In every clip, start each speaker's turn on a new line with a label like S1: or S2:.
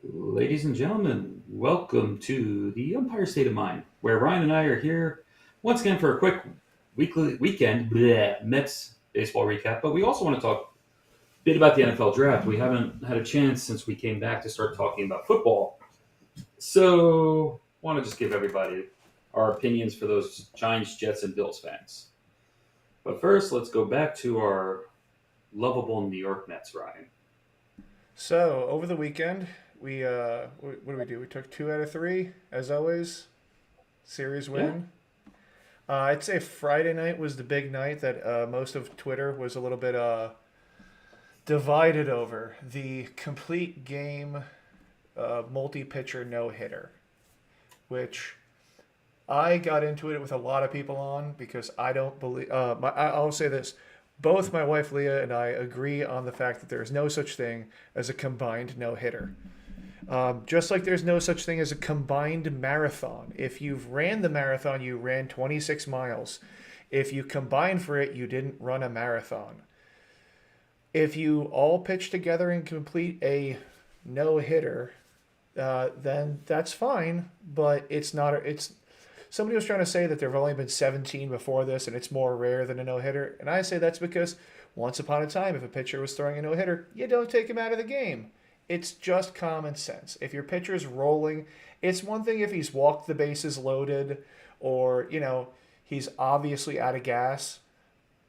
S1: Ladies and gentlemen, welcome to the Empire State of Mind, where Ryan and I are here once again for a quick weekend Mets baseball recap. But we also want to talk a bit about the NFL draft. We haven't had a chance since we came back to start talking about football. So, want to just give everybody our opinions for those Giants, Jets, and Bills fans. But first, let's go back to our lovable New York Mets, Ryan.
S2: So over the weekend, what did we do? We took 2 out of 3, as always. Series
S1: Yeah.
S2: win. I'd say Friday night was the big night that most of Twitter was a little bit divided over the complete game multi-pitcher no hitter, which I got into it with a lot of people on because I don't believe. I'll say this: both my wife Leah and I agree on the fact that there is no such thing as a combined no hitter. Just like there's no such thing as a combined marathon. If you've ran the marathon, you ran 26 miles. If you combine for it, you didn't run a marathon. If you all pitch together and complete a no hitter, then that's fine. But it's not. It's somebody was trying to say that there have only been 17 before this, and it's more rare than a no hitter. And I say that's because once upon a time, if a pitcher was throwing a no hitter, you don't take him out of the game. It's just common sense. If your pitcher's rolling, it's one thing if he's walked the bases loaded or, he's obviously out of gas.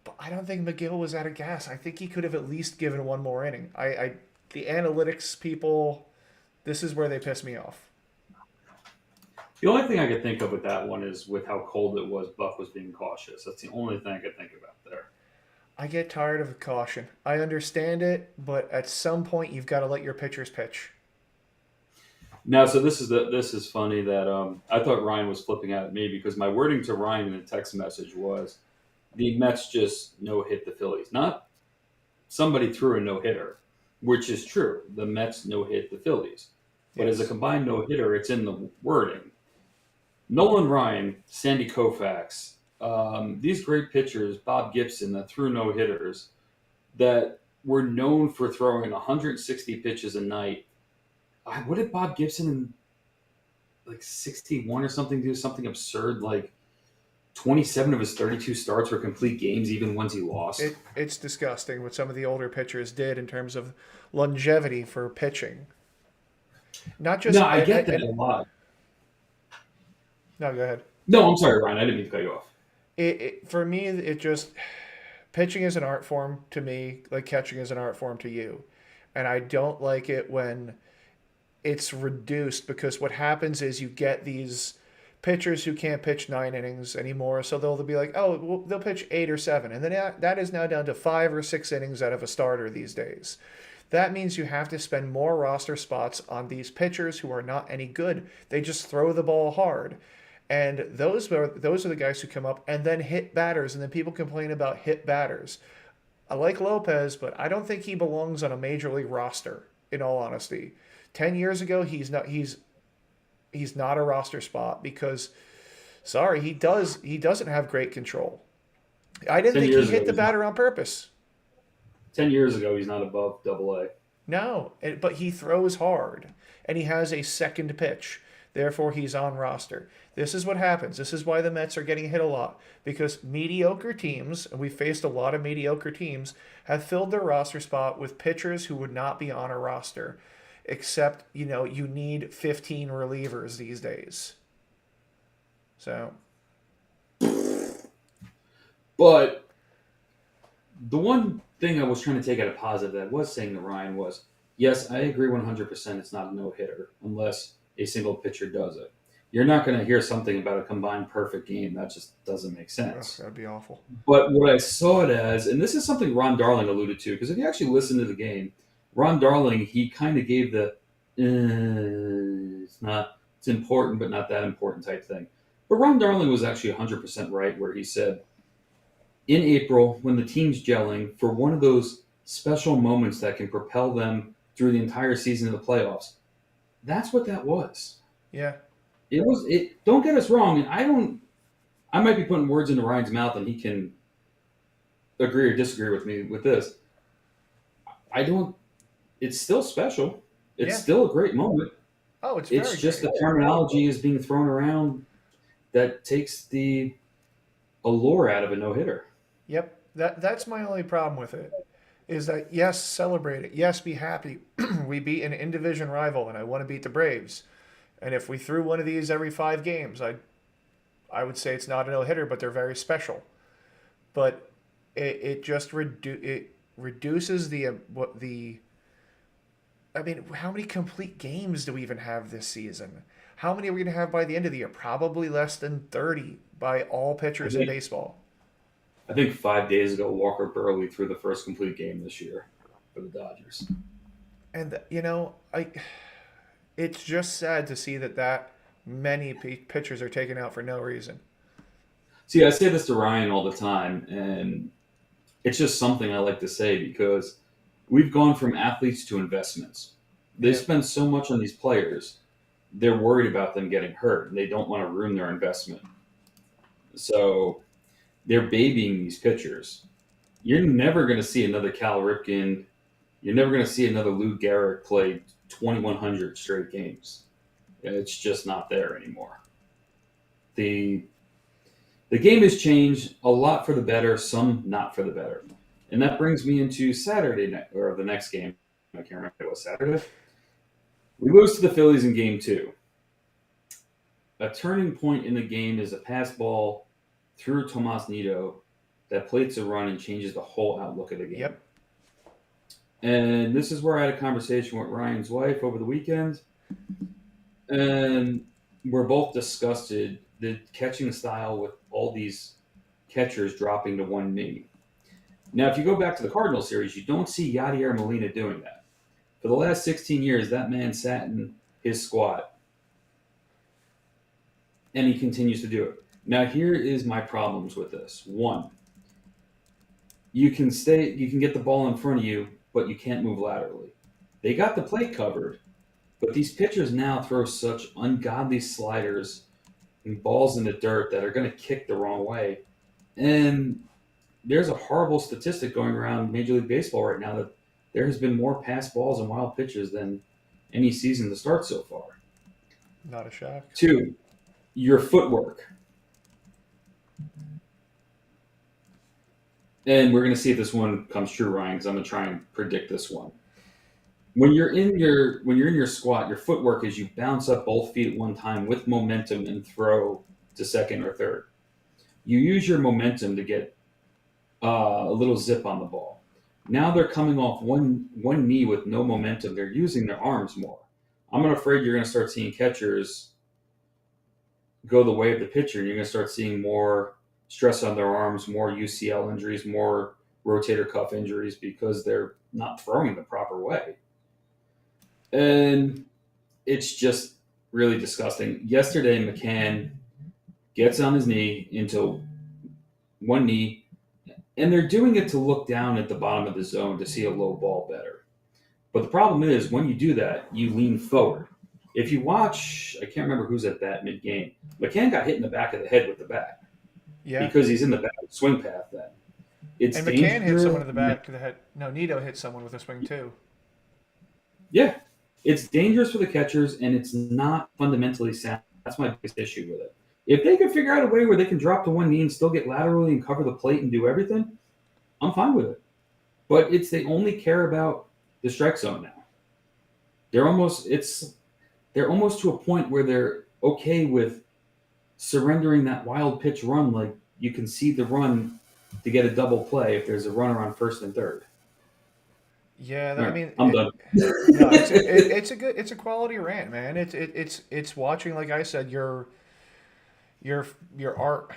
S2: But I don't think McGill was out of gas. I think he could have at least given one more inning. The analytics people, this is where they piss me off.
S1: The only thing I could think of with that one is with how cold it was, Buck was being cautious. That's the only thing I could think about there.
S2: I get tired of caution. I understand it, but at some point you've got to let your pitchers pitch.
S1: Now, so this is funny that I thought Ryan was flipping at me because my wording to Ryan in the text message was the Mets just no hit the Phillies, not somebody threw a no hitter, which is true. The Mets no hit the Phillies, but as a
S2: Yes.
S1: combined no hitter, it's in the wording. Nolan Ryan, Sandy Koufax, these great pitchers, Bob Gibson that threw no hitters, that were known for throwing 160 pitches a night. What did Bob Gibson in like 61 or something do? Something absurd like 27 of his 32 starts were complete games, even ones he lost.
S2: It's disgusting what some of the older pitchers did in terms of longevity for pitching. Not
S1: No,
S2: just
S1: I get that a lot.
S2: no, go ahead.
S1: No, I'm sorry, Ryan. I didn't mean to cut you off.
S2: For me, it just pitching is an art form to me, like catching is an art form to you, and I don't like it when it's reduced because what happens is you get these pitchers who can't pitch 9 innings anymore, so they'll be like, oh, well, they'll pitch 8 or 7, and then that is now down to 5 or 6 innings out of a starter these days. That means you have to spend more roster spots on these pitchers who are not any good. They just throw the ball hard. And those are the guys who come up and then hit batters, and then people complain about hit batters. I like Lopez, but I don't think he belongs on a major league roster. In all honesty, 10 years ago, he's not a roster spot because, sorry, he doesn't have great control. I didn't
S1: Ten
S2: think he
S1: years ago,
S2: hit the batter on purpose.
S1: 10 years ago, he's not above Double A.
S2: No, but he throws hard and he has a second pitch. Therefore, he's on roster. This is what happens. This is why the Mets are getting hit a lot because mediocre teams, and we've faced a lot of mediocre teams, have filled their roster spot with pitchers who would not be on a roster. Except, you need 15 relievers these days. So,
S1: But the one thing I was trying to take out a positive that I was saying to Ryan was, yes, I agree 100% it's not a no hitter unless a single pitcher does it. You're not going to hear something about a combined perfect game. That just doesn't make
S2: ugh,
S1: sense.
S2: that'd be awful.
S1: But what I saw it as, and this is something Ron Darling alluded to, because if you actually listen to the game, Ron Darling, he kind of gave the, it's not, it's important, but not that important type thing. But Ron Darling was actually 100% right where he said, in April, when the team's gelling for one of those special moments that can propel them through the entire season of the playoffs, that's what that was.
S2: Yeah.
S1: It was it. Don't get us wrong, and I don't. I might be putting words into Ryan's mouth, and he can agree or disagree with me with this. I don't. It's still special. It's
S2: Yeah.
S1: still a great moment.
S2: Oh, it's
S1: It's
S2: very
S1: just
S2: great.
S1: the terminology is being thrown around that takes the allure out of a no hitter.
S2: Yep. That's my only problem with it. Is that yes, celebrate it. Yes, be happy. We beat an in division rival, and I want to beat the Braves. And if we threw one of these every 5 games, I would say it's not a no hitter, but they're very special. But it just it reduces the what the. I mean, how many complete games do we even have this season? How many are we going to have by the end of the year? Probably less than 30 by all
S1: I
S2: pitchers in
S1: think
S2: baseball.
S1: I think 5 days ago Walker Burley threw the first complete game this year for the Dodgers.
S2: And it's just sad to see that many pitchers are taken out for no reason.
S1: See, I say this to Ryan all the time, and it's just something I like to say because we've gone from athletes to investments. They
S2: Yeah.
S1: spend so much on these players, they're worried about them getting hurt, and they don't want to ruin their investment. So they're babying these pitchers. You're never going to see another Cal Ripken. You're never going to see another Lou Gehrig play 2,100 straight games. It's just not there anymore. The the game has changed a lot for the better, some not for the better. And that brings me into Saturday night, or the next game. I can't remember if it was Saturday. We lose to the Phillies in game two. A turning point in the game is a pass ball through Tomas Nido that plates a run and changes the whole outlook of the game.
S2: Yep.
S1: And this is where I had a conversation with Ryan's wife over the weekend. And we're both disgusted the catching style with all these catchers dropping to one knee. Now, if you go back to the Cardinal series, you don't see Yadier Molina doing that. For the last 16 years, that man sat in his squat, and he continues to do it. Now, here is my problems with this. One, you can get the ball in front of you, but you can't move laterally. They got the plate covered, but these pitchers now throw such ungodly sliders and balls in the dirt that are going to kick the wrong way. And there's a horrible statistic going around Major League Baseball right now that there has been more pass balls and wild pitches than any season to start so far.
S2: Not a shock.
S1: Two, your footwork. And we're going to see if this one comes true, Ryan, because I'm going to try and predict this one. When you're in your squat, your footwork is you bounce up both feet at one time with momentum and throw to second or third. You use your momentum to get a little zip on the ball. Now they're coming off one knee with no momentum. They're using their arms more. I'm afraid you're going to start seeing catchers go the way of the pitcher. You're going to start seeing more stress on their arms, more UCL injuries, more rotator cuff injuries because they're not throwing the proper way. And it's just really disgusting. Yesterday, McCann gets on his knee into one knee, and they're doing it to look down at the bottom of the zone to see a low ball better. But the problem is, when you do that, you lean forward. If you watch, I can't remember who's at bat mid-game, McCann got hit in the back of the head with the bat
S2: Yeah.
S1: because he's in the back swing path then. It's
S2: And McCann hit someone in the
S1: dangerous.
S2: back of the head. No, Nito hit someone with a swing too.
S1: Yeah, it's dangerous for the catchers, and it's not fundamentally sound. That's my biggest issue with it. If they can figure out a way where they can drop to one knee and still get laterally and cover the plate and do everything, I'm fine with it. But they only care about the strike zone now. They're almost to a point where they're okay with surrendering that wild pitch run, like you can see the run to get a double play if there's a runner on first and third.
S2: Yeah,
S1: All
S2: I
S1: right,
S2: mean,
S1: I'm done.
S2: no, it's a quality rant, man. It's watching, like I said, your art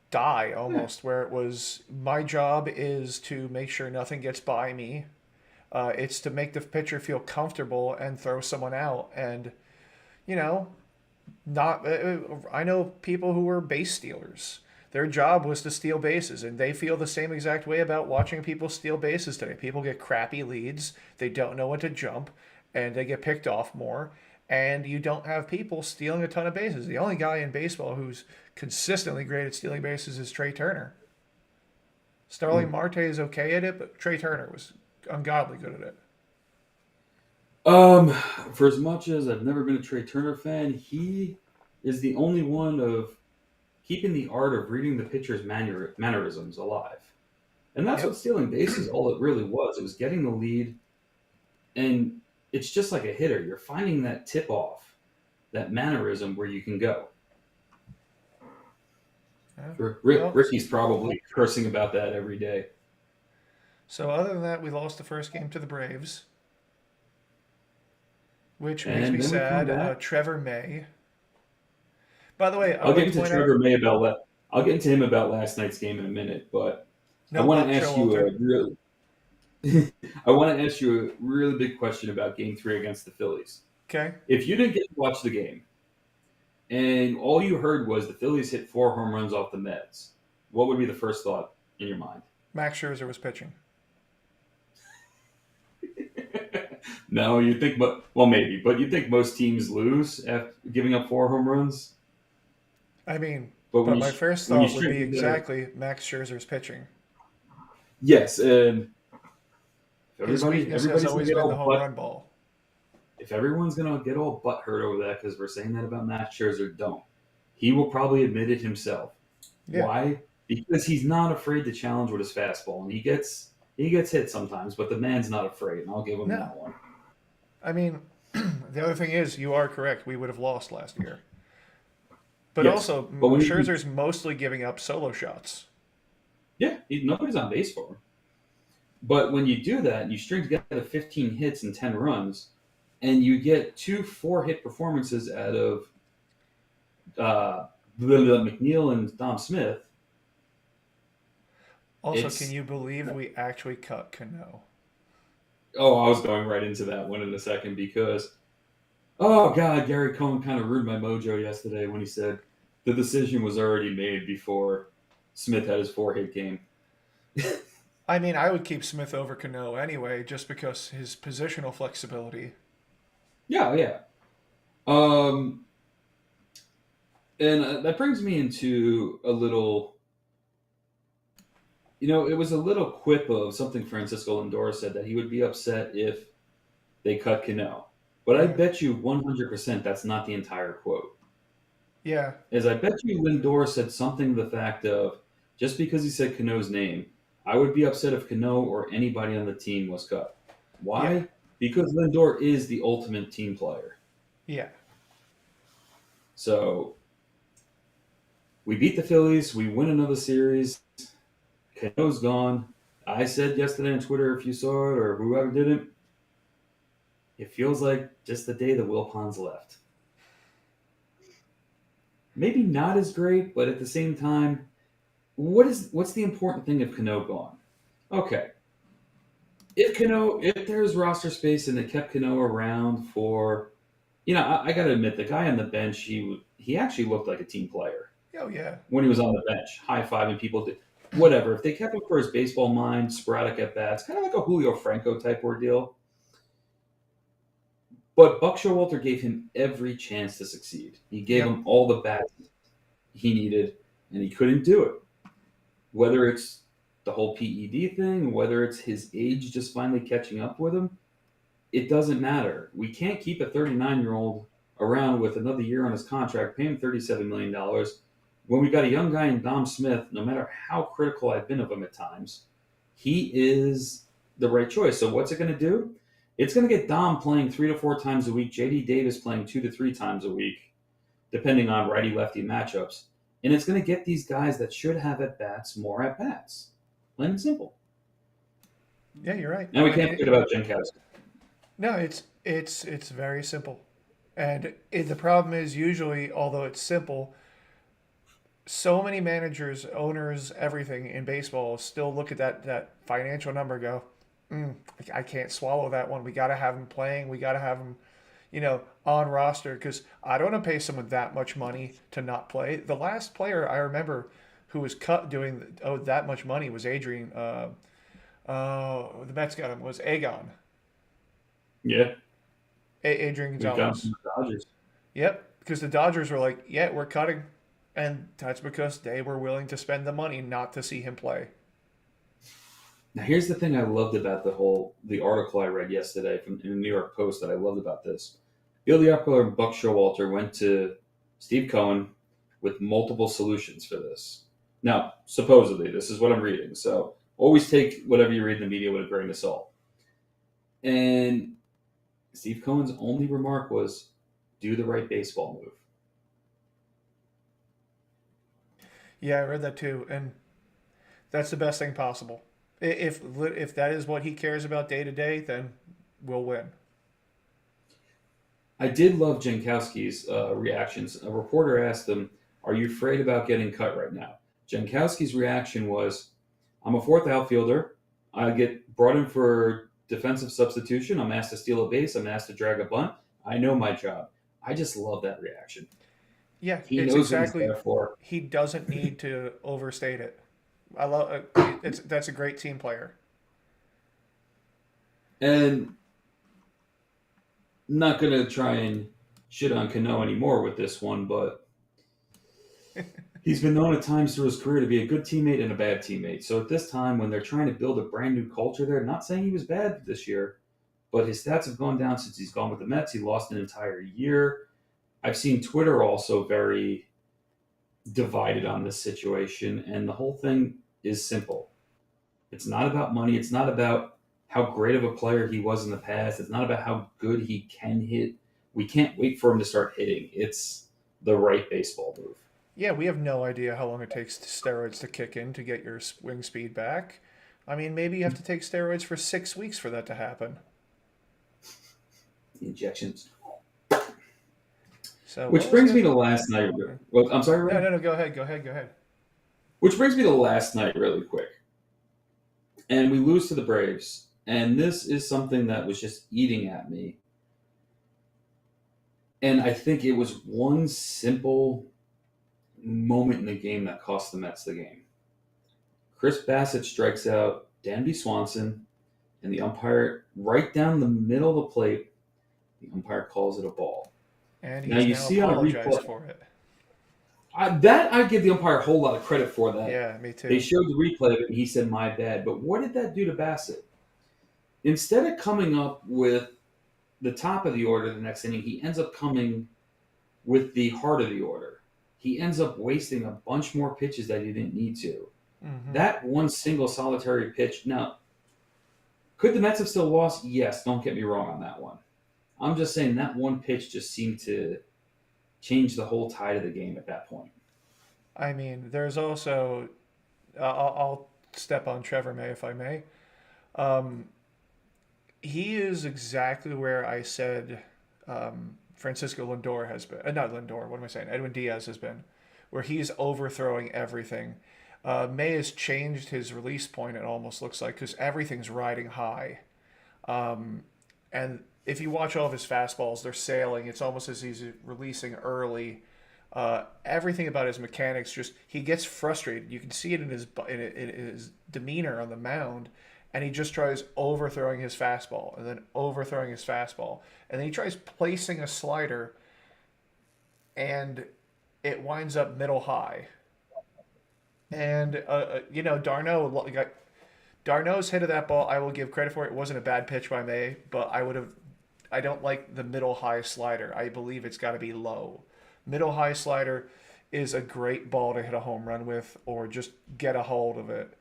S2: die almost, where it was my job is to make sure nothing gets by me. It's to make the pitcher feel comfortable and throw someone out, and you know, not. I know people who were base stealers. Their job was to steal bases, and they feel the same exact way about watching people steal bases today. People get crappy leads, they don't know when to jump, and they get picked off more. And you don't have people stealing a ton of bases. The only guy in baseball who's consistently great at stealing bases is Trey Turner. Starling Marte is okay at it, but Trey Turner was ungodly good at it.
S1: For as much as I've never been a Trey Turner fan, he is the only one of keeping the art of reading the pitcher's mannerisms alive. And that's what
S2: Yep.
S1: stealing bases all it really was. It was getting the lead, and it's just like a hitter. You're finding that tip off, that mannerism where you can go.
S2: Yeah. Well,
S1: Ricky's probably cursing about that every day.
S2: so other than that, we lost the first game to the Braves, which makes me
S1: And then we come
S2: sad.
S1: back.
S2: Trevor May. By the way, I
S1: I'll
S2: would
S1: get
S2: like to
S1: into
S2: point out,
S1: Trevor May about that. I'll get into him about last night's game in a minute, but I
S2: no
S1: want
S2: Buck
S1: to ask you
S2: Showalter.
S1: a real I want to ask you a really big question about Game Three against the Phillies.
S2: Okay.
S1: If you didn't get to watch the game and all you heard was the Phillies hit 4 home runs off the Mets, what would be the first thought in your mind?
S2: Max Scherzer was pitching.
S1: No, you think, well, maybe, but you think most teams lose after giving up 4 home runs.
S2: I mean,
S1: But
S2: but my first
S1: when you
S2: thought would
S1: string
S2: be
S1: together,
S2: exactly Max Scherzer's pitching.
S1: yes, and if
S2: His weakness has
S1: everybody's gonna
S2: always
S1: get
S2: been the
S1: all
S2: home
S1: butt
S2: run ball.
S1: if everyone's gonna get all butt hurt over that because we're saying that about Max Scherzer, don't. He will probably admit it himself.
S2: Yeah.
S1: Why? Because he's not afraid to challenge with his fastball, and he gets hit sometimes, but the man's not afraid, and I'll give him
S2: No.
S1: that one.
S2: I mean, the other thing is, you are correct. We would have lost last year. But
S1: Yes,
S2: also,
S1: but when you
S2: Scherzer's mostly giving up solo shots.
S1: yeah, nobody's on base for him. But when you do that, and you string together 15 hits and 10 runs, and you get two 4 hit performances out of McNeil and Dom Smith,
S2: Also, can
S1: it's
S2: you believe we actually cut Cano?
S1: oh, I was going right into that one in a second because oh god, Gary Cohen kind of ruined my mojo yesterday when he said the decision was already made before Smith had his 4 hit game.
S2: I mean, I would keep Smith over Cano anyway, just because his positional flexibility.
S1: Yeah, yeah. Um, and that brings me into a little. It was a little quip of something Francisco Lindor said that he would be upset if they cut Cano. But I
S2: Yeah.
S1: bet you 100% that's not the entire quote.
S2: Yeah.
S1: As I bet you Lindor said something to the fact of just because he said Cano's name, I would be upset if Cano or anybody on the team was cut.
S2: Yeah.
S1: Why? Because Lindor is the ultimate team player.
S2: Yeah.
S1: So we beat the Phillies, we win another series. Cano's gone. I said yesterday on Twitter, if you saw it or whoever didn't, it feels like just the day that Wilpons left. Maybe not as great, but at the same time, what's the important thing if Cano gone? Okay, if there's roster space and they kept Cano around for, I got to admit the guy on the bench, he actually looked like a team player
S2: Oh, yeah.
S1: when he was on the bench, high fiving people. Whatever. If they kept him for his baseball mind, sporadic at bats, kind of like a Julio Franco type ordeal. But Buck Showalter gave him every chance to succeed. He gave
S2: Yep.
S1: him all the bats he needed, and he couldn't do it. Whether it's the whole PED thing, whether it's his age just finally catching up with him, it doesn't matter. We can't keep a 39-year-old around with another year on his contract, pay him $37 million. When we got a young guy in Dom Smith, no matter how critical I've been of him at times, he is the right choice. So what's it going to do? It's going to get Dom playing 3 to 4 times a week, JD Davis playing 2 to 3 times a week, depending on righty lefty matchups. And it's going to get these guys that should have at bats more at bats. Plain and simple.
S2: Yeah, you're right.
S1: Now we
S2: I
S1: can't
S2: mean,
S1: forget about Jankowski.
S2: no, it's very simple, and the problem is usually, although it's simple, so many managers, owners, everything in baseball still look at that financial number, and go, I can't swallow that one. We got to have him playing. We got to have him, on roster because I don't want to pay someone that much money to not play. The last player I remember who was cut doing that much money was Adrian. The Mets got him was Agon.
S1: Yeah,
S2: Adrian
S1: we got him from
S2: Gonzalez.
S1: the Dodgers.
S2: Yep, because the Dodgers were like, yeah, we're cutting. And that's because they were willing to spend the money not to see him play.
S1: Now, here's the thing I loved about the article I read yesterday from in the New York Post that I loved about this. Bill Diacola and Buck Showalter went to Steve Cohen with multiple solutions for this. Now, supposedly, this is what I'm reading, so always take whatever you read in the media with a grain of salt. And Steve Cohen's only remark was, "Do the right baseball move."
S2: Yeah, I read that too, and that's the best thing possible. If that is what he cares about day to day, then we'll win.
S1: I did love Jankowski's reactions. A reporter asked him, "Are you afraid about getting cut right now?" Jankowski's reaction was, "I'm a fourth outfielder. I get brought in for defensive substitution. I'm asked to steal a base. I'm asked to drag a bunt. I know my job." I just love that reaction.
S2: Yeah,
S1: He
S2: it's
S1: knows what he's
S2: exactly.
S1: there for.
S2: He doesn't need to overstate it. I love. It's that's a great team player.
S1: And I'm not going to try and shit on Cano anymore with this one, but he's been known at times through his career to be a good teammate and a bad teammate. So at this time, when they're trying to build a brand new culture there, not saying he was bad this year, but his stats have gone down since he's gone with the Mets. He lost an entire year. I've seen Twitter also very divided on this situation, and the whole thing is simple. It's not about money. It's not about how great of a player he was in the past. It's not about how good he can hit. We can't wait for him to start hitting. It's the right baseball move.
S2: Yeah, we have no idea how long it takes steroids to kick in to get your swing speed back. I mean, maybe you have to take steroids for 6 weeks for that to happen.
S1: Injections.
S2: So what
S1: Which
S2: was
S1: brings
S2: the?
S1: me to last night. Well, I'm sorry,
S2: No,
S1: Ray.
S2: no, no. Go ahead. Go ahead. Go ahead.
S1: Which brings me to last night, really quick. And we lose to the Braves. And this is something that was just eating at me. And I think it was one simple moment in the game that cost the Mets the game. Chris Bassett strikes out Danby Swanson, and the umpire, right down the middle of the plate, the umpire calls it a ball.
S2: And
S1: Now
S2: he's
S1: you
S2: now
S1: see on a
S2: apologized
S1: replay,
S2: for it.
S1: that I give the umpire a whole lot of credit for that.
S2: Yeah, me
S1: They
S2: too.
S1: showed the replay of it, and he said, "My bad." But what did that do to Bassett? Instead of coming up with the top of the order the next inning, he ends up coming with the heart of the order. He ends up wasting a bunch more pitches that he didn't need to.
S2: Hmm.
S1: That one single solitary pitch. Now, could the Mets have still lost? Yes, don't get me wrong on that one. I'm just saying that one pitch just seemed to change the whole tide of the game at that point.
S2: I mean, there's also. I'll step on Trevor May if I may. Um, he is exactly where I said Francisco Lindor has been. Not Lindor. What am I saying? Edwin Diaz has been, where he's overthrowing everything. May has changed his release point. It almost looks like because everything's riding high. And if you watch all of his fastballs, they're sailing. It's almost as he's releasing early. Everything about his mechanics just he gets frustrated. You can see it in his demeanor on the mound, and he just tries overthrowing his fastball and then overthrowing his fastball, and then he tries placing a slider, and it winds up middle high. And Darno's hit of that ball. I will give credit for it. It wasn't a bad pitch by May, but I would have. I don't like the middle high slider. I believe it's got to be low. Middle high slider is a great ball to hit a home run with, or just get a hold of it.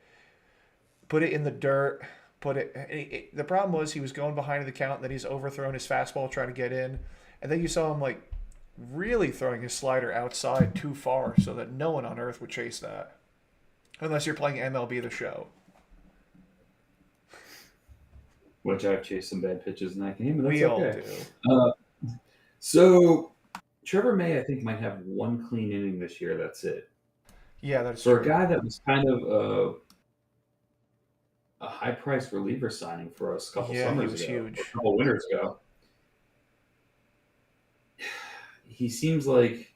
S2: Put it in the dirt. The problem was he was going behind the count, and then he's overthrown his fastball trying to get in, and then you saw him like really throwing his slider outside too far, so that no one on earth would chase that, unless you're playing MLB The Show.
S1: Which I've chased some bad pitches in that game, but that's
S2: We all
S1: okay.
S2: do.
S1: Uh, so Trevor May, I think, might have one clean inning this year. That's it.
S2: Yeah, that's
S1: For a
S2: true.
S1: guy that was kind of a high price reliever signing for us a couple
S2: Yeah, he
S1: summers
S2: was
S1: ago, or a
S2: huge.
S1: couple winters ago, he seems like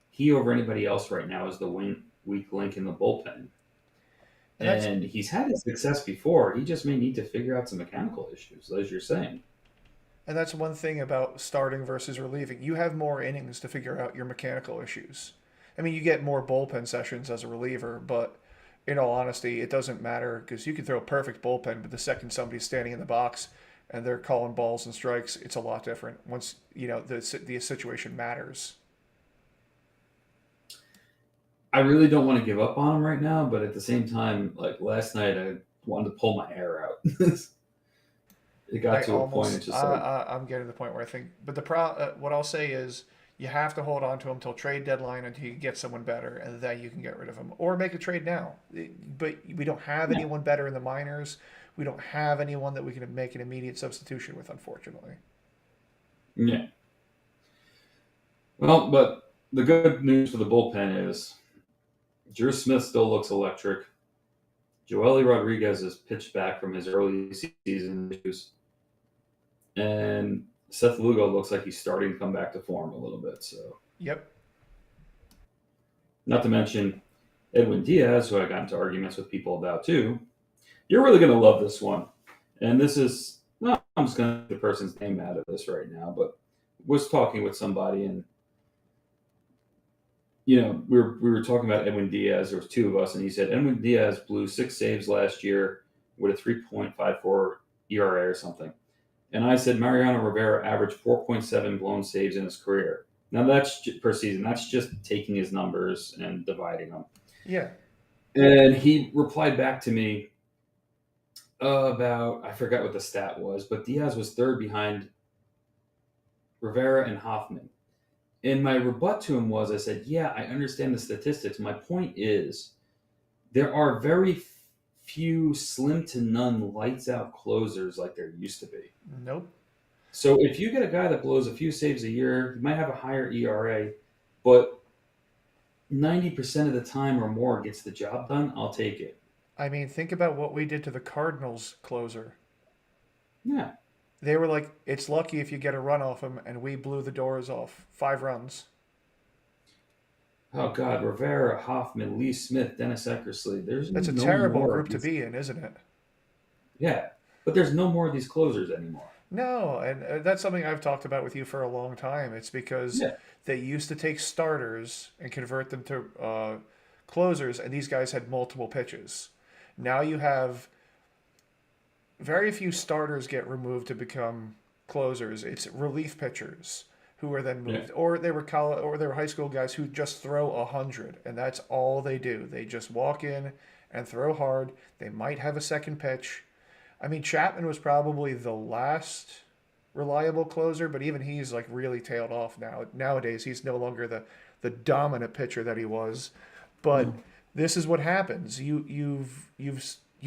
S1: he over anybody else right now is the weak link in the bullpen.
S2: And that's
S1: And he's had his success before. He just may need to figure out some mechanical issues, as you're saying.
S2: and that's one thing about starting versus relieving. You have more innings to figure out your mechanical issues. I mean, you get more bullpen sessions as a reliever, but in all honesty, it doesn't matter because you can throw a perfect bullpen, but the second somebody's standing in the box and they're calling balls and strikes, it's a lot different. Once the situation matters.
S1: I really don't want to give up on him right now, but at the same time, like last night, I wanted to pull my hair out. It got
S2: I
S1: to a point. It's
S2: almost
S1: just like,
S2: I'm getting to the point where I think, but what I'll say is you have to hold on to him till trade deadline until you get someone better, and then you can get rid of him or make a trade now. But we don't have
S1: yeah,
S2: anyone better in the minors. We don't have anyone that we can make an immediate substitution with, unfortunately.
S1: yeah. Well, but the good news for the bullpen is Drew Smith still looks electric. Joely Rodriguez is pitched back from his early season issues, and Seth Lugo looks like he's starting to come back to form a little bit. So,
S2: Yep.
S1: not to mention Edwin Diaz, who I got into arguments with people about too. You're really going to love this one. And this is, well, I'm just going to get the person's name out of this right now, but was talking with somebody and, we were talking about Edwin Diaz. There was two of us, and he said Edwin Diaz blew 6 saves last year with a 3.54 ERA or something. And I said Mariano Rivera averaged 4.7 blown saves in his career. Now that's per season. That's just taking his numbers and dividing them.
S2: Yeah.
S1: And he replied back to me about, I forgot what the stat was, but Diaz was third behind Rivera and Hoffman. And my rebut to him was, I said, yeah, I understand the statistics. My point is, there are very few, slim to none, lights out closers like there used to be.
S2: Nope.
S1: So if you get a guy that blows a few saves a year, you might have a higher ERA, but 90% of the time or more gets the job done, I'll take it.
S2: I mean, think about what we did to the Cardinals closer.
S1: Yeah.
S2: They were like, it's lucky if you get a run off him, and we blew the doors off. 5 runs.
S1: Oh God, Rivera, Hoffman, Lee Smith, Dennis Eckersley. There's
S2: That's a
S1: no
S2: terrible
S1: more of
S2: group to
S1: these.
S2: be in, isn't it?
S1: Yeah, but there's no more of these closers anymore.
S2: No, and that's something I've talked about with you for a long time. It's because
S1: Yeah,
S2: they used to take starters and convert them to closers, and these guys had multiple pitches. Now you have very few starters get removed to become closers. It's relief pitchers who are then
S1: yeah,
S2: moved, or they were college, or they were high school guys who just throw 100, and that's all they do. They just walk in and throw hard. They might have a second pitch. I mean, Chapman was probably the last reliable closer, but even he's like really tailed off now. Nowadays, he's no longer the dominant pitcher that he was. But
S1: no,
S2: this is what happens. You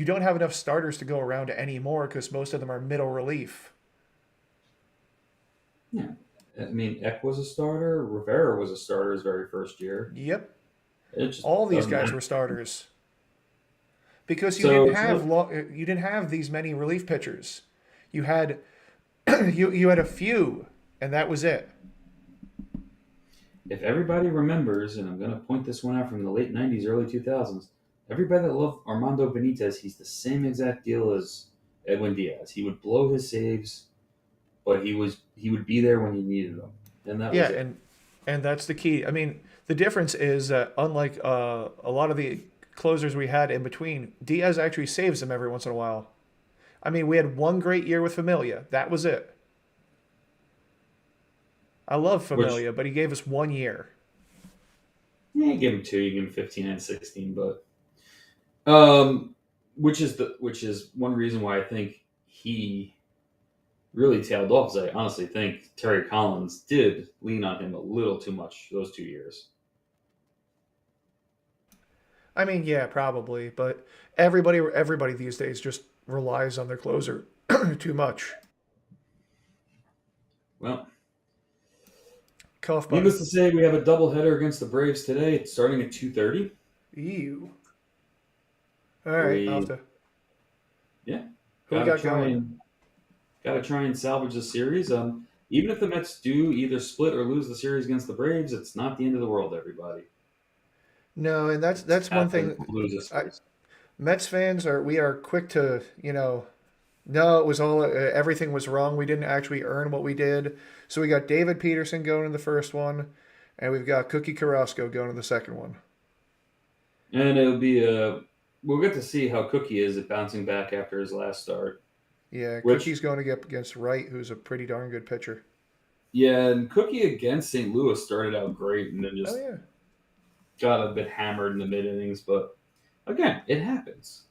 S2: don't have enough starters to go around anymore because most of them are middle relief.
S1: yeah. I mean, Eck was a starter. Rivera was a starter his very first year.
S2: Yep,
S1: It just
S2: all these
S1: doesn't
S2: guys
S1: matter.
S2: were starters because
S1: So it's like
S2: you didn't have these many relief pitchers. You had you had a few, and that was it.
S1: if everybody remembers, and I'm going to point this one out from the late '90s, early 2000s. Everybody that loved Armando Benitez, he's the same exact deal as Edwin Diaz. He would blow his saves, but he would be there when you needed him, and that
S2: Yeah,
S1: was it.
S2: and that's the key. I mean, the difference is that unlike a lot of the closers we had in between, Diaz actually saves them every once in a while. I mean, we had one great year with Familia. That was it. I love
S1: Which
S2: Familia, but he gave us 1 year.
S1: you give him two, you give him 15 and 16, but um, which is one reason why I think he really tailed off. Is I honestly think Terry Collins did lean on him a little too much those 2 years.
S2: I mean, yeah, probably, but everybody these days just relies on their closer too much.
S1: Well,
S2: Cough button.
S1: needless to say, we have a doubleheader against the Braves today. It's starting at 2:30.
S2: Ew. All right, I'll have
S1: We
S2: to.
S1: yeah,
S2: Who we
S1: gotta
S2: got
S1: try
S2: going?
S1: and gotta try and salvage the series. Even if the Mets do either split or lose the series against the Braves, it's not the end of the world. Everybody,
S2: No, and
S1: it's
S2: that's one
S1: happen
S2: thing.
S1: to lose a
S2: I,
S1: series.
S2: Mets fans are we are quick to no, it was all everything was wrong. We didn't actually earn what we did. So we got David Peterson going in the first one, and we've got Cookie Carrasco going in the second one.
S1: And it'll be a we'll get to see how Cookie is at bouncing back after his last start.
S2: Yeah,
S1: Which,
S2: Cookie's going to get against Wright, who's a pretty darn good pitcher.
S1: yeah, and Cookie against St. Louis started out great and then
S2: Oh
S1: just
S2: yeah.
S1: got a bit hammered in the mid innings. But again, it happens.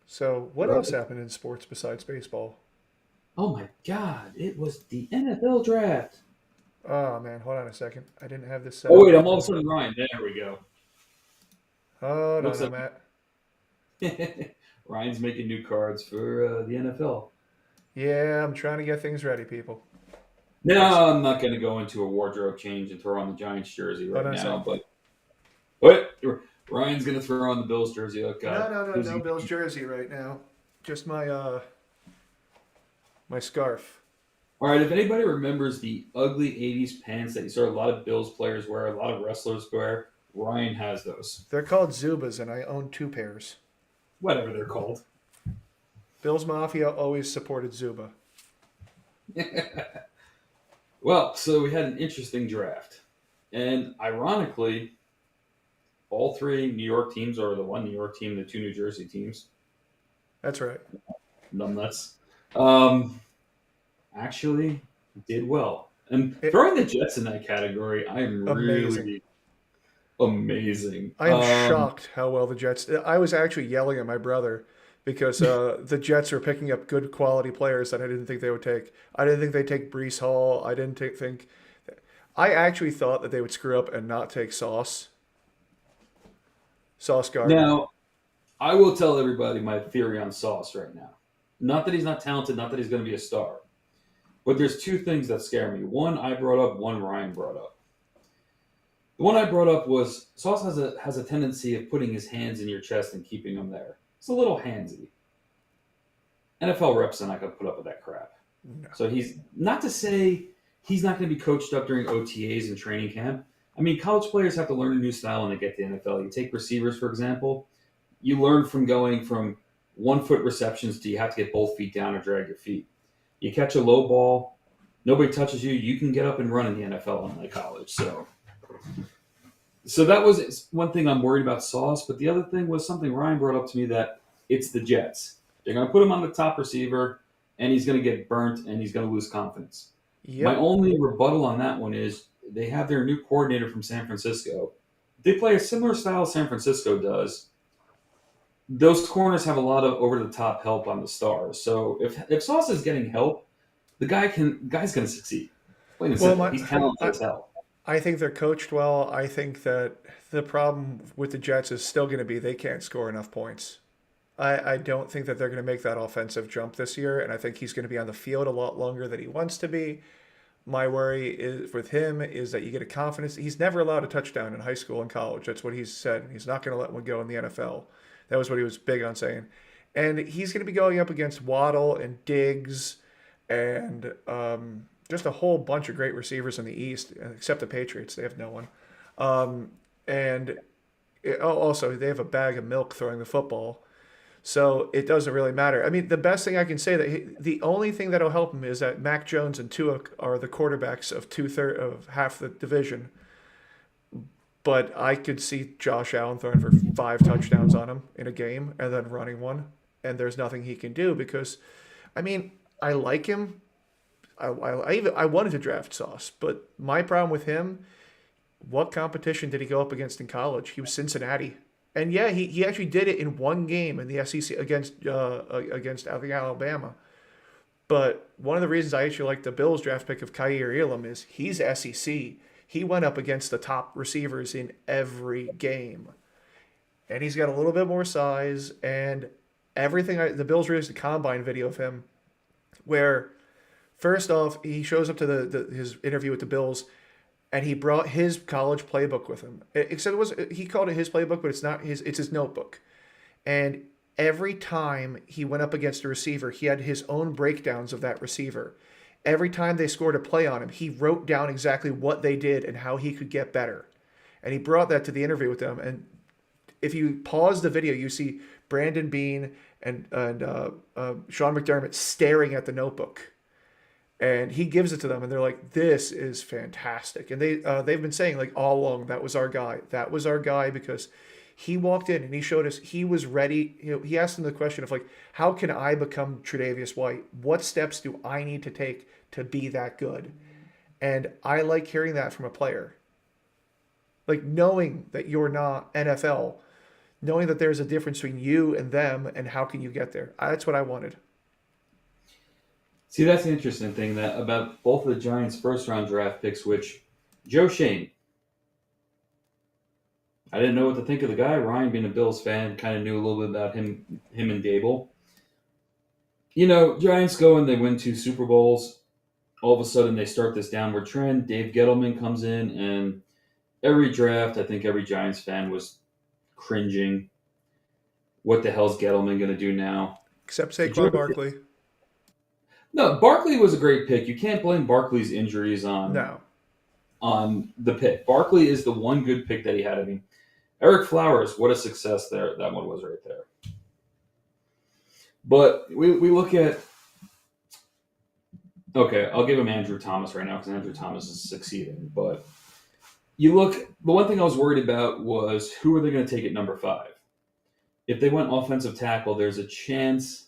S2: So what else
S1: Right?
S2: happened in sports besides baseball?
S1: Oh my God! It was the NFL draft.
S2: Oh man, hold on a second. I didn't have this set
S1: Oh
S2: up
S1: wait, I'm all of a
S2: properly.
S1: sudden Ryan. There we go.
S2: Hold on,
S1: Looks
S2: I'm at.
S1: like Ryan's making new cards for the NFL.
S2: Yeah, I'm trying to get things ready, people. Just
S1: No, I'm not going to go into a wardrobe change and throw on the Giants jersey
S2: hold
S1: right
S2: on a
S1: now.
S2: second.
S1: But Ryan's going to throw on the Bills jersey. Oh
S2: No,
S1: God,
S2: no, no,
S1: who's
S2: no
S1: he?
S2: Bills jersey right now. Just my scarf.
S1: All right. If anybody remembers the ugly '80s pants that you saw a lot of Bills players wear, a lot of wrestlers wear, Ryan has those.
S2: They're called Zubas, and I own two pairs.
S1: Whatever they're called.
S2: Bills Mafia always supported Zuba.
S1: Well, so we had an interesting draft, and ironically, all three New York teams, or the one New York team, the two New Jersey teams,
S2: That's right.
S1: numbnuts, um, actually did well. And
S2: It,
S1: throwing the Jets in that category, I am
S2: amazing.
S1: really amazing.
S2: I am shocked how well the Jets. I was actually yelling at my brother because the Jets are picking up good quality players that I didn't think they would take. I didn't think they'd take Brees Hall. I didn't think. I actually thought that they would screw up and not take Sauce Gardner.
S1: Now, I will tell everybody my theory on Sauce right now. Not that he's not talented, not that he's going to be a star, but there's two things that scare me. One I brought up, one Ryan brought up. The one I brought up was Sauce has a tendency of putting his hands in your chest and keeping them there. It's a little handsy. NFL reps are not going to put up with that crap.
S2: No.
S1: So he's not to say he's not going to be coached up during OTAs and training camp. I mean, college players have to learn a new style when they get to the NFL. You take receivers, for example, you learn from going from 1 foot receptions to you have to get both feet down or drag your feet. You catch a low ball, nobody touches you, you can get up and run in the NFL unlike college. So that was one thing I'm worried about Sauce. But the other thing was something Ryan brought up to me that it's the Jets. They're going to put him on the top receiver, and he's going to get burnt, and he's going to lose confidence. My
S2: Yep.
S1: only rebuttal on that one is they have their new coordinator from San Francisco. They play a similar style San Francisco does. Those corners have a lot of over the top help on the stars. So if Sauce is getting help, guy's going to succeed. Plain and
S2: Well,
S1: simple. He's talented
S2: I
S1: as hell.
S2: I think they're coached well. I think that the problem with the Jets is still going to be they can't score enough points. I don't think that they're going to make that offensive jump this year, and I think he's going to be on the field a lot longer than he wants to be. My worry is with him is that you get a confidence. He's never allowed a touchdown in high school and college. That's what he's said. He's not going to let one go in the NFL. That was what he was big on saying. And he's going to be going up against Waddle and Diggs and just a whole bunch of great receivers in the East, except the Patriots. They have no one. And also, they have a bag of milk throwing the football. So it doesn't really matter. I mean, the best thing I can say the only thing that'll help him is that Mac Jones and Tua are the quarterbacks of of half the division. But I could see Josh Allen throwing for 5 touchdowns on him in a game and then running one, and there's nothing he can do because, I mean, I like him. I wanted to draft Sauce, but my problem with him, what competition did he go up against in college? He was Cincinnati. And yeah, he actually did it in one game in the SEC against I think Alabama. But one of the reasons I actually like the Bills draft pick of Kaiir Elam is he's SEC. He went up against the top receivers in every game, and he's got a little bit more size and everything. The Bills released a combine video of him where first off he shows up to his interview with the Bills and he brought his college playbook with him. Except it was he called it his playbook, but it's not his. It's his notebook. And every time he went up against a receiver, he had his own breakdowns of that receiver. Every time they scored a play on him, he wrote down exactly what they did and how he could get better. And he brought that to the interview with them. And if you pause the video, you see Brandon Bean and Sean McDermott staring at the notebook and he gives it to them and they're like, this is fantastic. And they've been saying like all along, that was our guy, because He walked in and he showed us he was ready. He asked him the question of like, how can I become Tre'Davious White? What steps do I need to take to be that good? And I like hearing that from a player. Like knowing that you're not NFL, knowing that there's a difference between you and them, and how can you get there? That's what I wanted.
S1: See, that's the interesting thing that about both of the Giants' first round draft picks, which Joe Shane. I didn't know what to think of the guy. Ryan, being a Bills fan, kind of knew a little bit about him and Dable. Giants go and they win 2 Super Bowls. All of a sudden, they start this downward trend. Dave Gettleman comes in, and every draft, I think every Giants fan was cringing. What the hell's Gettleman going to do now?
S2: Except Saquon Barkley.
S1: No, Barkley was a great pick. You can't blame Barkley's injuries on the pick. Barkley is the one good pick that he had. I mean, Eric Flowers, what a success there that one was right there. But we look at okay, I'll give him Andrew Thomas right now because Andrew Thomas is succeeding. But you look, the one thing I was worried about was who are they going to take at number 5? If they went offensive tackle, there's a chance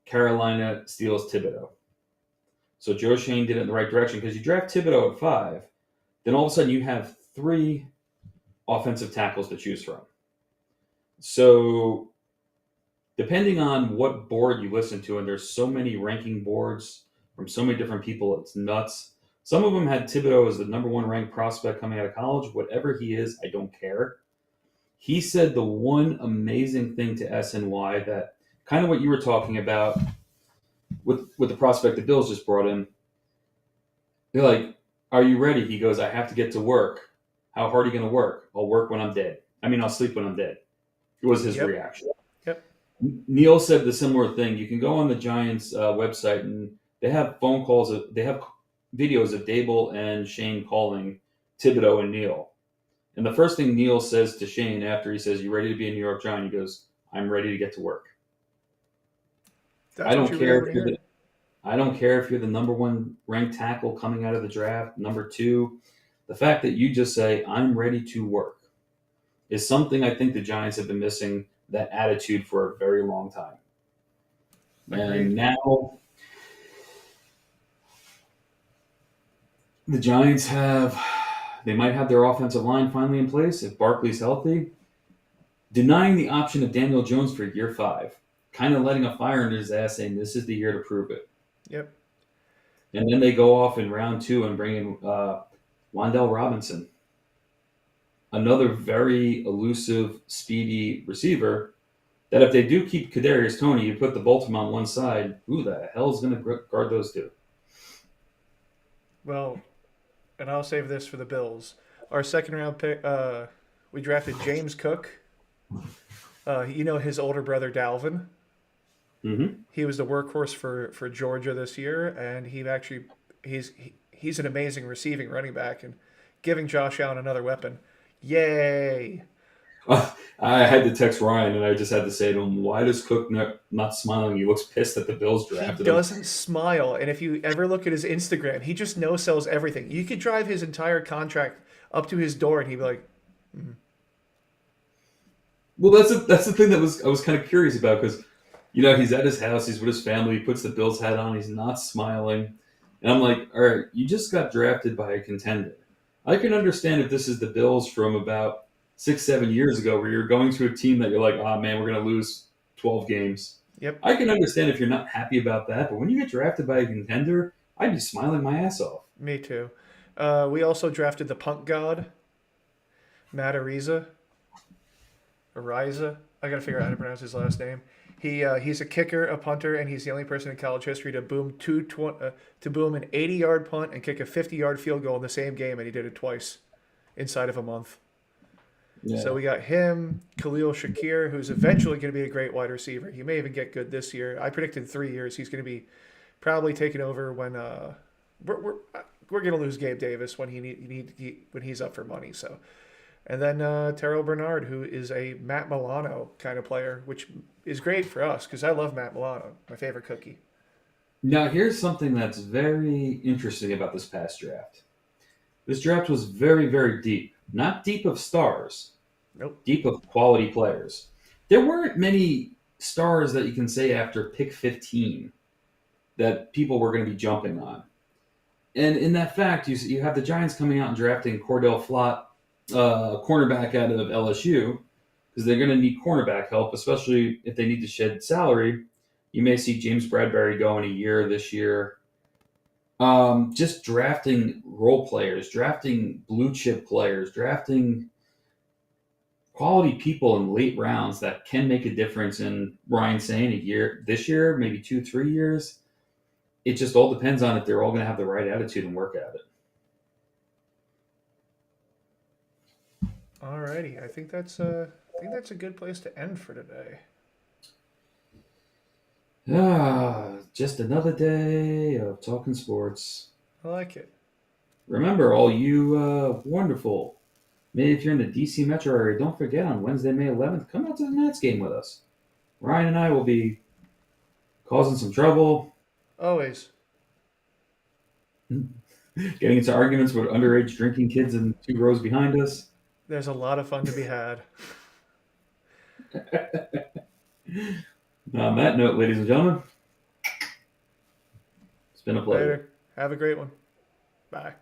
S1: Carolina steals Thibodeau. So Joe Shane did it in the right direction because you draft Thibodeau at 5, then all of a sudden you have 3 offensive tackles to choose from. So depending on what board you listen to, and there's so many ranking boards from so many different people, it's nuts. Some of them had Thibodeau as the number 1 ranked prospect coming out of college. Whatever he is, I don't care. He said the one amazing thing to SNY that kind of what you were talking about with the prospect the Bills just brought in. They're like, are you ready? He goes, I have to get to work. How hard are you going to work? I'll work when I'm dead. I'll sleep when I'm dead. It was his reaction.
S2: Yep.
S1: Neil said the similar thing. You can go on the Giants website and they have phone calls. They have videos of Dable and Shane calling Thibodeau and Neil. And the first thing Neil says to Shane after he says, you ready to be a New York Giant? He goes, I'm ready to get to work. I don't care if you're the number 1 ranked tackle coming out of the draft, number 2. The fact that you just say, I'm ready to work is something I think the Giants have been missing that attitude for a very long time. And now the Giants they might have their offensive line finally in place if Barkley's healthy. Denying the option of Daniel Jones for year 5. Kind of letting a fire under his ass saying this is the year to prove it.
S2: Yep.
S1: And then they go off in round 2 and bring in Wan'Dale Robinson. Another very elusive, speedy receiver that if they do keep Kadarius Toney, you put the both of them on one side, who the hell is going to guard those 2?
S2: Well, and I'll save this for the Bills. Our second round pick, we drafted James Cook. His older brother Dalvin.
S1: Mm-hmm.
S2: He was the workhorse for Georgia this year, and he's an amazing receiving running back and giving Josh Allen another weapon. Yay!
S1: I had to text Ryan, and I just had to say to him, why does Cook not smiling? He looks pissed that the Bills drafted him.
S2: He doesn't smile, and if you ever look at his Instagram, he just no-sells everything. You could drive his entire contract up to his door, and he'd be like,
S1: Well, that's the thing that I was kind of curious about because, he's at his house, he's with his family, he puts the Bills hat on, he's not smiling. And I'm like, all right, you just got drafted by a contender. I can understand if this is the Bills from about 6-7 years ago where you're going to a team that you're like, oh man, we're going to lose 12 games.
S2: Yep.
S1: I can understand if you're not happy about that, but when you get drafted by a contender, I'd be smiling my ass off.
S2: Me too. We also drafted the punt god, Matt Ariza. Ariza. I got to figure out how to pronounce his last name. He's a kicker, a punter, and he's the only person in college history to boom an 80-yard punt and kick a 50-yard field goal in the same game, and he did it twice inside of a month. Yeah. So we got him, Khalil Shakir, who's eventually going to be a great wide receiver. He may even get good this year. I predicted 3 years. He's going to be probably taking over when we're going to lose Gabe Davis when when he's up for money. So, and then Terrell Bernard, who is a Matt Milano kind of player, which is great for us because I love Matt Milano, my favorite cookie.
S1: Now, here's something that's very interesting about this past draft. This draft was very, very deep. Not deep of stars,
S2: Nope.
S1: deep of quality players. There weren't many stars that you can say after pick 15 that people were going to be jumping on. And in that fact, you have the Giants coming out and drafting Cordell Flott, cornerback out of LSU, because they're going to need cornerback help, especially if they need to shed salary. You may see James Bradbury go in a year this year. Just drafting role players, drafting blue chip players, drafting quality people in late rounds that can make a difference in Ryan saying a year this year, maybe 2, 3 years. It just all depends on if they're all going to have the right attitude and work at it.
S2: Alrighty, I think that's a good place to end for today.
S1: Just another day of talking sports.
S2: I like it.
S1: Remember, all you wonderful, maybe if you're in the DC metro area, don't forget on Wednesday, May 11th, come out to the Nats game with us. Ryan and I will be causing some trouble,
S2: Always.
S1: getting into arguments with underage drinking kids in 2 rows behind us.
S2: There's a lot of fun to be had.
S1: On that note, ladies and gentlemen, it's been a pleasure.
S2: Later. Have a great one. Bye.